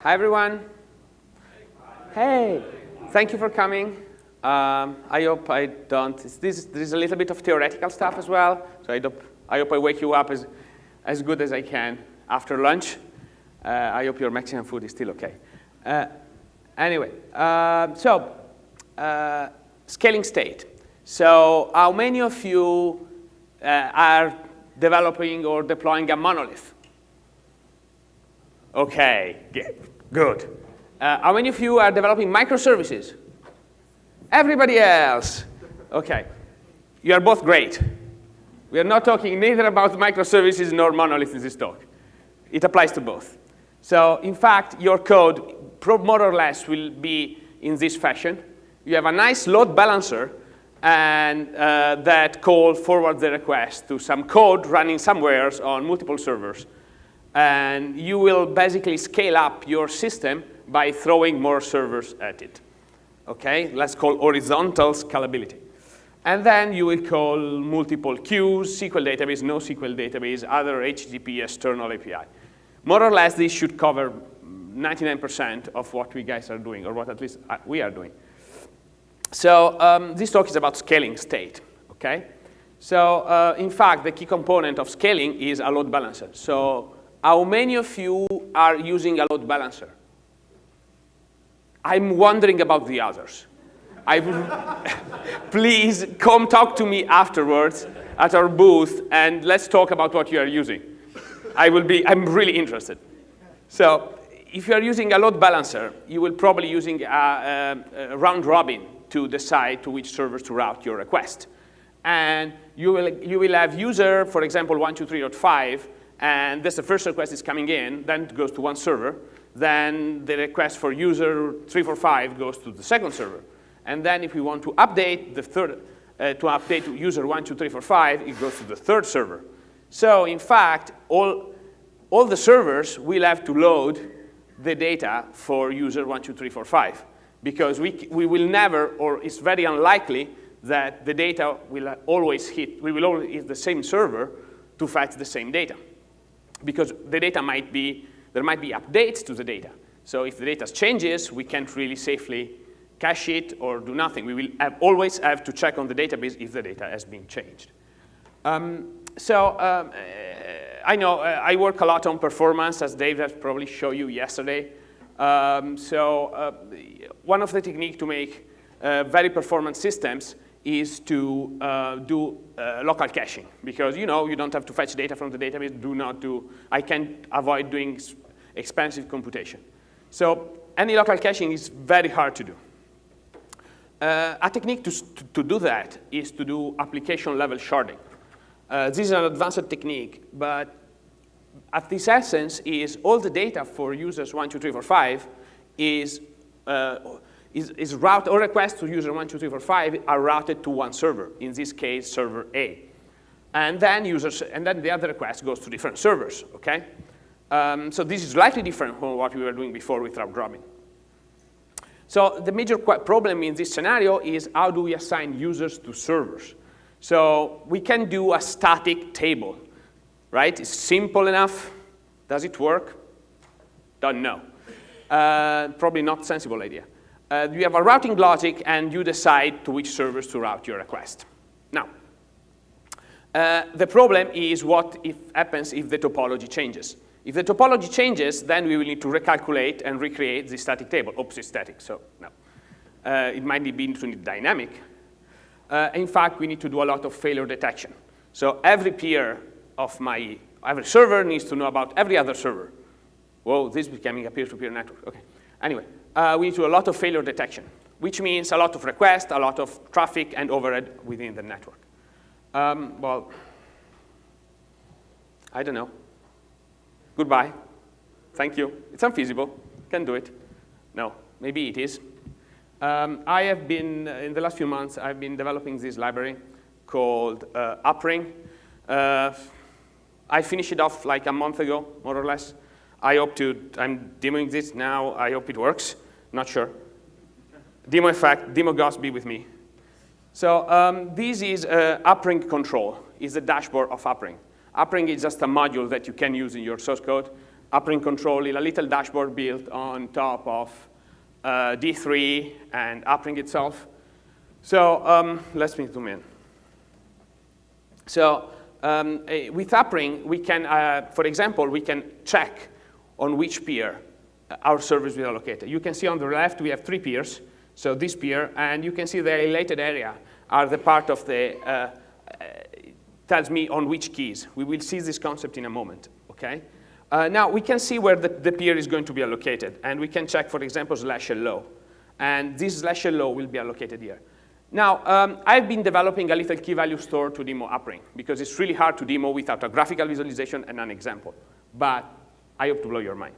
Hi, everyone. Hey, thank you for coming. I hope I don't. There's a little bit of theoretical stuff as well, so I hope I wake you up as good as I can after lunch. I hope your Mexican food is still okay. Anyway, scaling state. So how many of you are developing or deploying a monolith? OK, good. How many of you are developing microservices? Everybody else. OK. You are both great. We are not talking neither about microservices nor monoliths in this talk. It applies to both. So in fact, your code, more or less, will be in this fashion. You have a nice load balancer, and that call forwards the request to some code running somewhere on multiple servers. And you will basically scale up your system by throwing more servers at it. OK? Let's call horizontal scalability. And then you will call multiple queues, SQL database, NoSQL database, other HTTP external API. More or less, this should cover 99% of what we guys are doing, or what at least we are doing. So this talk is about scaling state. OK? So in fact, the key component of scaling is a load balancer. So how many of you are using a load balancer? I'm wondering about the others. Please come talk to me afterwards at our booth, and let's talk about what you are using. I'm really interested. So if you are using a load balancer, you will probably using a round robin to decide to which servers to route your request. And you will have user, for example, 123.5, and that's the first request is coming in, then it goes to one server. Then the request for user 345 goes to the second server. And then if we want to update the third, to update to user 12345, it goes to the third server. So in fact, all the servers will have to load the data for user 12345, because we will never, or it's very unlikely that the data will always hit, we will always hit the same server to fetch the same data. Because the data might be, there might be updates to the data. So if the data changes, we can't really safely cache it or do nothing. We will always have to check on the database if the data has been changed. I know I work a lot on performance, as Dave has probably showed you yesterday. One of the techniques to make very performant systems is to do local caching, because you don't have to fetch data from the database. I can avoid doing expensive computation. So any local caching is very hard to do. A technique to do that is to do application level sharding. This is an advanced technique, but at this essence is all the data for users 1, 2, 3, 4, 5 is route or requests to user 1, 2, 3, 4, 5 are routed to one server. In this case, server A, and then the other request goes to different servers. Okay, so this is slightly different from what we were doing before with round robin. So the major problem in this scenario is how do we assign users to servers? So we can do a static table, right? It's simple enough. Does it work? Don't know. Probably not a sensible idea. You have a routing logic, and you decide to which servers to route your request. Now, the problem is what happens if the topology changes. If the topology changes, then we will need to recalculate and recreate the static table. Oops, it's static, so no. It might be dynamic. In fact, we need to do a lot of failure detection. So every peer of every server needs to know about every other server. Whoa, this is becoming a peer-to-peer network. OK. Anyway, we need to do a lot of failure detection, which means a lot of requests, a lot of traffic, and overhead within the network. Well, I don't know. Goodbye. Thank you. It's unfeasible. Can't do it. No, maybe it is. I have been, in the last few months, I've been developing this library called Upring. I finished it off like a month ago, more or less. I'm demoing this now. I hope it works. Not sure. Demo effect, demo goss, be with me. So this is Upring control. It's the dashboard of Upring. Upring is just a module that you can use in your source code. Appring control is a little dashboard built on top of D3 and Appring itself. So let's zoom in. So with Appring, we can, for example, we can check on which peer our servers will be located. You can see on the left we have 3 peers. So this peer, and you can see the highlighted area are the part of the, tells me on which keys. We will see this concept in a moment, okay? Now we can see where the peer is going to be allocated, and we can check, for example, /hello. And this /hello will be allocated here. Now, I've been developing a little key value store to demo Appring, because it's really hard to demo without a graphical visualization and an example. But I hope to blow your mind.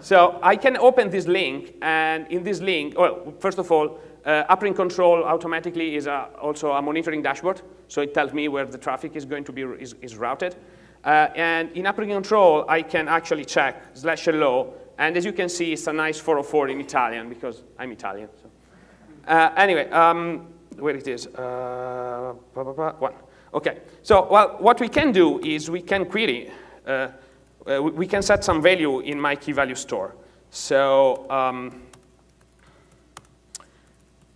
So I can open this link, and in this link, well, first of all, Appring control automatically is also a monitoring dashboard, so it tells me where the traffic is going to be is routed. And in Appring control, I can actually check /hello, and as you can see, it's a nice 404 in Italian because I'm Italian. So. Anyway, where it is? 1. Okay. So, well, what we can do is we can query. We can set some value in my key value store. So,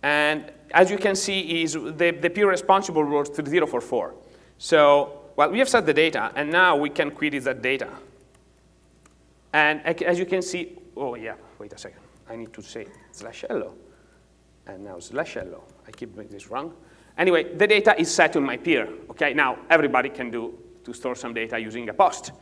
and as you can see, is the peer responsible was 3044. So, well, we have set the data, and now we can query that data. And as you can see, oh yeah, wait a second. I need to say /hello, and now /hello. I keep making this wrong. Anyway, the data is set on my peer. Okay, now everybody can do to store some data using a post.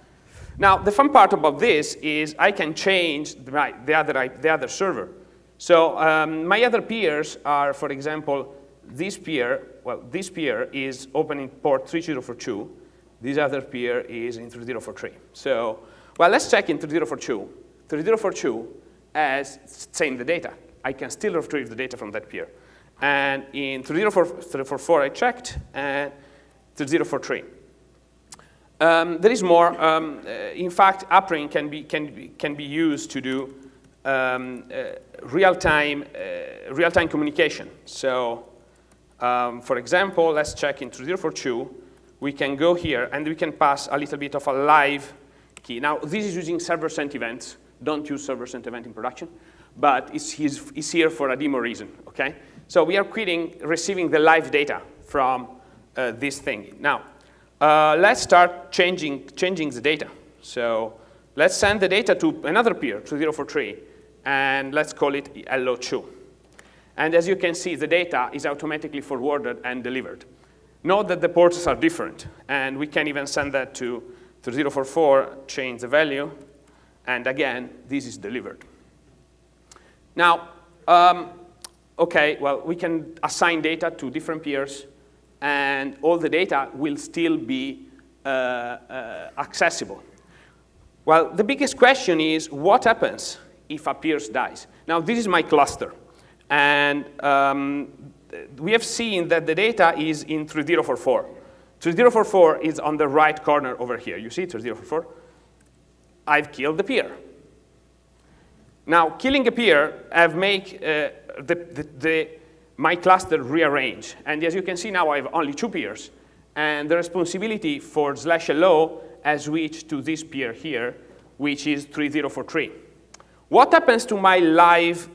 Now, the fun part about this is I can change the other server. So my other peers are, for example, this peer. Well, this peer is opening port 3042. This other peer is in 3043. So, well, let's check in 3042. 3042 has same the data. I can still retrieve the data from that peer. And in 3044, I checked, and 3043. There is more. In fact, Appring can be used to do real-time communication. So, for example, let's check in 3042. We can go here, and we can pass a little bit of a live key. Now, this is using server-sent events. Don't use server-sent event in production. But it's here for a demo reason, OK? So we are receiving the live data from this thing. Now, let's start changing the data. So let's send the data to another peer, 3043, and let's call it LO2. And as you can see, the data is automatically forwarded and delivered. Note that the ports are different, and we can even send that to 3044, change the value, and again, this is delivered. Now, OK, well, we can assign data to different peers, and all the data will still be accessible. Well, the biggest question is, what happens if a peer dies? Now, this is my cluster. And we have seen that the data is in 3044. 3044 is on the right corner over here. You see 3044? I've killed the peer. Now, killing a peer, I've made my cluster rearrange. And as you can see now, I have only 2 peers. And the responsibility for /hello has switched to this peer here, which is 3043. What happens to my live?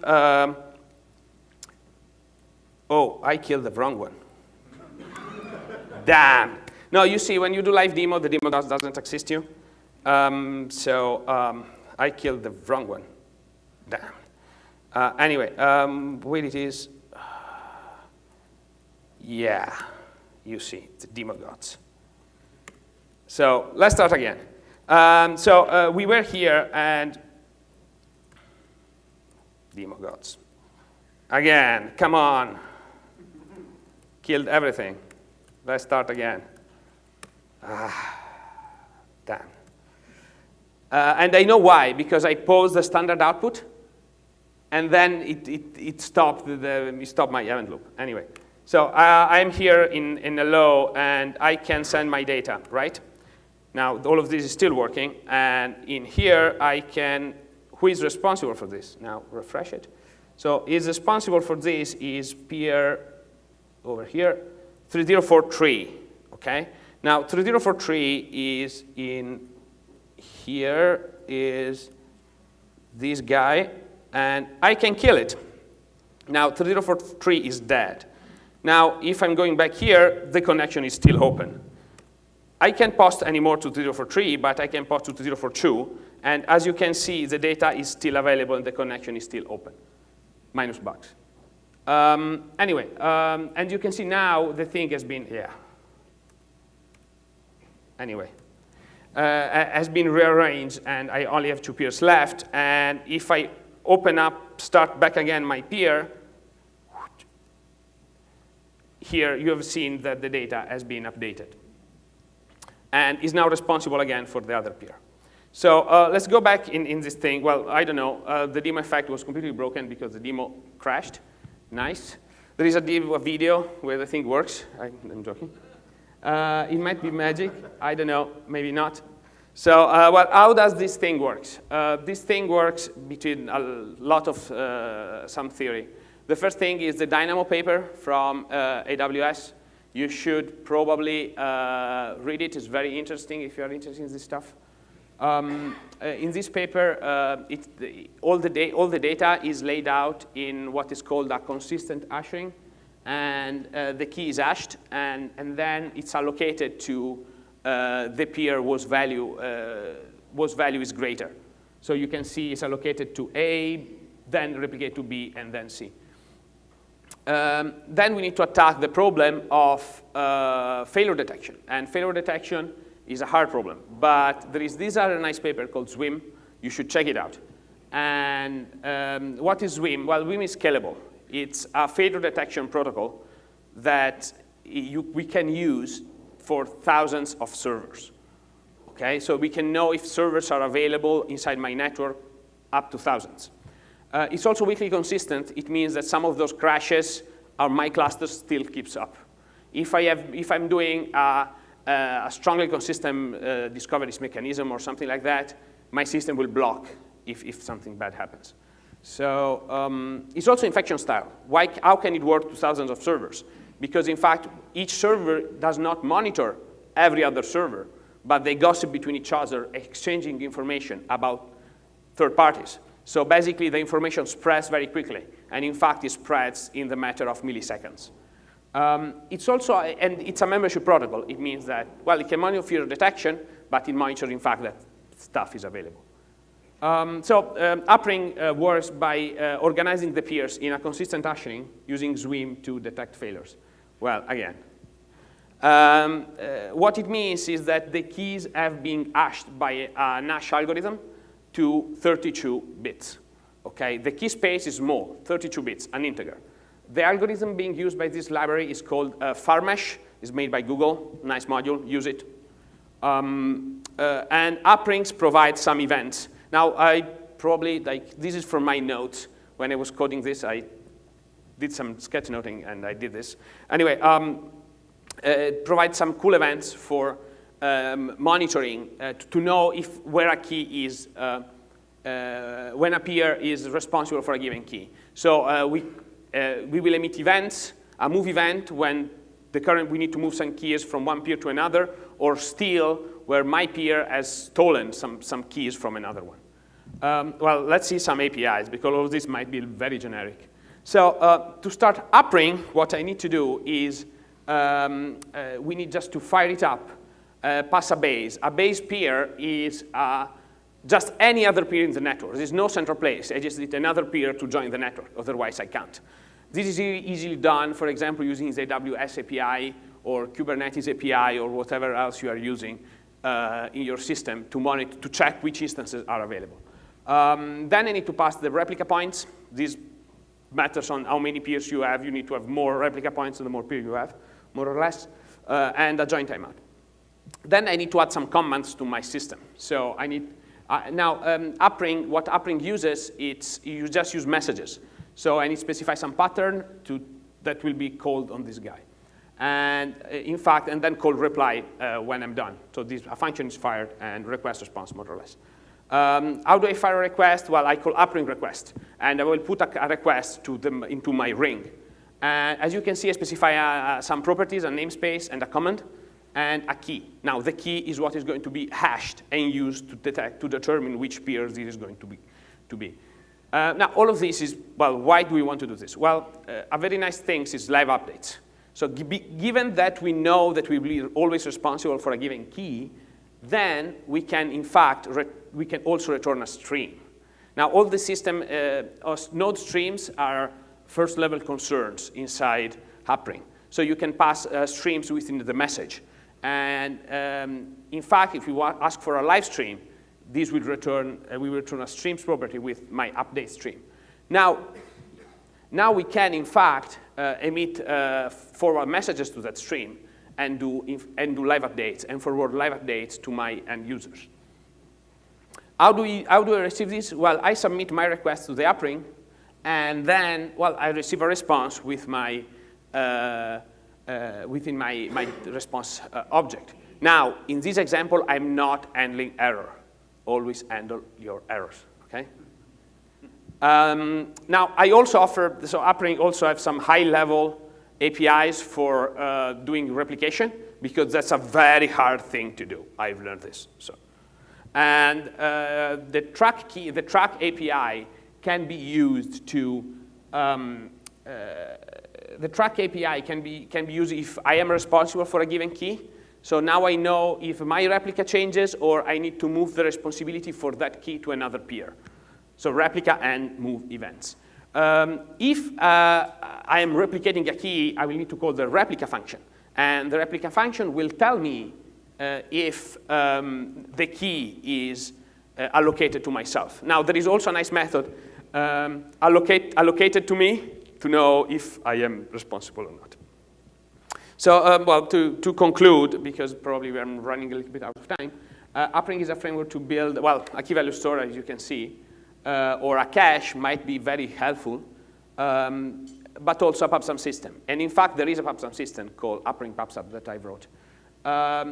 Oh, I killed the wrong one. Damn. No, you see, when you do live demo, the demo doesn't exist you. I killed the wrong one. Damn. Anyway, where it is. Yeah, you see, the demo gods. So let's start again. We were here, and demo gods. Again, come on. Killed everything. Let's start again. Damn. And I know why, because I paused the standard output, and then it stopped my event loop. Anyway, so I'm here in hello, and I can send my data, right? Now, all of this is still working, and in here, I can, who is responsible for this? Now, refresh it. So is responsible for this is peer over here, 3043, okay? Now, 3043 is in here is this guy, and I can kill it. Now, 3043 is dead. Now, if I'm going back here, the connection is still open. I can't post anymore to 3043, but I can post to 3042. And as you can see, the data is still available and the connection is still open, minus bugs. Anyway, and you can see now the thing has been, anyway, has been rearranged, and I only have 2 peers left. And if I open up, start back again my peer, here you have seen that the data has been updated and is now responsible again for the other peer. So let's go back in this thing. Well, I don't know. The demo effect was completely broken because the demo crashed. Nice. There is a video where the thing works. I'm joking. It might be magic. I don't know. Maybe not. So well, how does this thing work? This thing works between a lot of some theory. The first thing is the Dynamo paper from AWS. You should probably read it. It's very interesting if you are interested in this stuff. In this paper, all the data is laid out in what is called a consistent hashing, and the key is hashed, and then it's allocated to the peer whose value is greater. So you can see it's allocated to A, then replicate to B, and then C. Then we need to attack the problem of failure detection, and failure detection is a hard problem, but there is this other nice paper called Zwim. You should check it out. And what is Zwim? Well, Zwim is scalable. It's a failure detection protocol that we can use for thousands of servers. Okay, so we can know if servers are available inside my network up to thousands. It's also weakly consistent. It means that some of those crashes my cluster still keeps up. If I'm doing a strongly consistent discovery mechanism or something like that, my system will block if something bad happens. So it's also infection style. How can it work to thousands of servers? Because in fact, each server does not monitor every other server, but they gossip between each other, exchanging information about third parties. So basically, the information spreads very quickly, and in fact, it spreads in the matter of milliseconds. It's also, and it's a membership protocol. It means that, well, it can monitor failure detection, but it monitors, in fact, that stuff is available. Upring works by organizing the peers in a consistent hashing using Zwim to detect failures. Well, again. What it means is that the keys have been hashed by a hash algorithm to 32 bits. Okay? The key space is small, 32 bits, an integer. The algorithm being used by this library is called Farmesh. It's made by Google. Nice module. Use it. And uprings provide some events. Now, I probably, this is from my notes. When I was coding this, I did some sketchnoting, and I did this. Anyway, it provides some cool events for monitoring to know where a key is, when a peer is responsible for a given key. So we will emit events, a move event when we need to move some keys from one peer to another, or steal where my peer has stolen some keys from another one. Well, let's see some APIs, because all of this might be very generic. So to start uppring, what I need to do is we need just to fire it up, pass a base. A base peer is just any other peer in the network. There's no central place. I just need another peer to join the network. Otherwise, I can't. This is easily done, for example, using the AWS API or Kubernetes API or whatever else you are using in your system to monitor, to check which instances are available. Then I need to pass the replica points. This matters on how many peers you have. You need to have more replica points the more peers you have, more or less, and a join timeout. Then I need to add some commands to my system. So I need, now upring, what upring uses, you just use messages. So I need to specify some pattern that will be called on this guy. And in fact, and then call reply when I'm done. So a function is fired and request response, more or less. How do I fire a request? Well, I call upring request, and I will put a request into my ring. As you can see, I specify some properties, a namespace, and a command. and a key. Now, the key is what is going to be hashed and used to determine which peer this is going to be. Now, all of this is, well, why do we want to do this? Well, a very nice thing is live updates. So given that we know that we will be always responsible for a given key, then we can, in fact, we can also return a stream. Now, all the system, node streams are first-level concerns inside Appring. So you can pass streams within the message. And in fact, if you ask for a live stream, this will return, we will return a streams property with my update stream. Now we can, in fact, emit forward messages to that stream and do live updates and forward live updates to my end users. How do I receive this? Well, I submit my request to the Appring, and then, well, I receive a response with my within my response object. Now, in this example, I'm not handling error. Always handle your errors, okay? Now, I also offer, so Appring also have some high-level APIs for doing replication, because that's a very hard thing to do. I've learned this. So, and the track API can be used to the track API can be used if I am responsible for a given key. So now I know if my replica changes or I need to move the responsibility for that key to another peer. So replica and move events. If I am replicating a key, I will need to call the replica function. And the replica function will tell me if the key is allocated to myself. Now, there is also a nice method, allocated to me, to know if I am responsible or not. So, well, to conclude, because probably I'm running a little bit out of time, Appring is a framework to build, well, a key value store, as you can see, or a cache might be very helpful, but also a PubSub system. And in fact, there is a PubSub system called Appring PubSub that I wrote.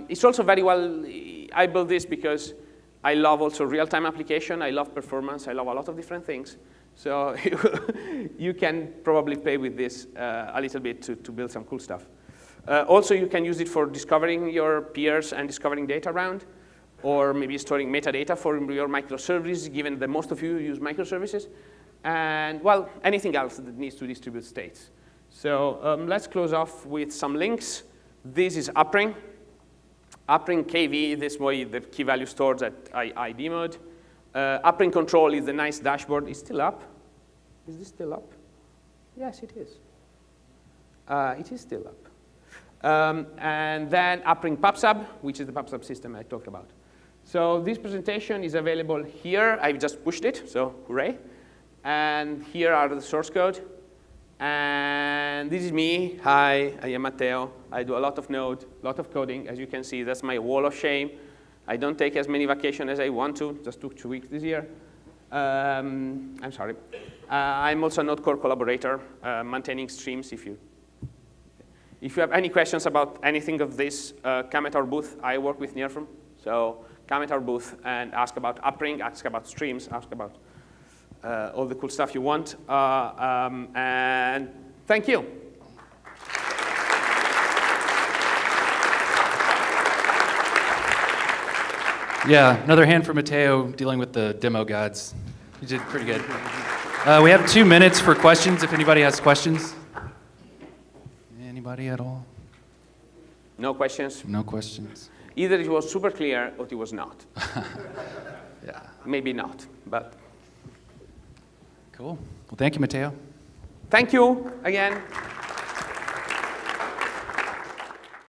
It's also very well, I built this because I love also real-time application, I love performance, I love a lot of different things. So you can probably play with this a little bit to build some cool stuff. Also, you can use it for discovering your peers and discovering data around, or maybe storing metadata for your microservices, given that most of you use microservices, and, well, anything else that needs to distribute states. So let's close off with some links. This is Appring. Appring KV, this way the key value store that I demoed. Appring control is the nice dashboard. It's still up. Is this still up? Yes, it is. It is still up. And then Appring PubSub, which is the PubSub system I talked about. So this presentation is available here. I've just pushed it, so hooray. And here are the source code. And this is me. Hi, I am Matteo. I do a lot of Node, a lot of coding. As you can see, that's my wall of shame. I don't take as many vacations as I want to. Just took 2 weeks this year. I'm sorry. I'm also a Node Core collaborator, maintaining streams. If you have any questions about anything of this, come at our booth. I work with nearForm. So come at our booth and ask about Appring, ask about streams, ask about all the cool stuff you want. And thank you. Yeah, another hand for Matteo dealing with the demo gods. You did pretty good. We have 2 minutes for questions if anybody has questions. Anybody at all? No questions? No questions. Either it was super clear or it was not. Yeah. Maybe not, but. Cool. Well, thank you, Matteo. Thank you again.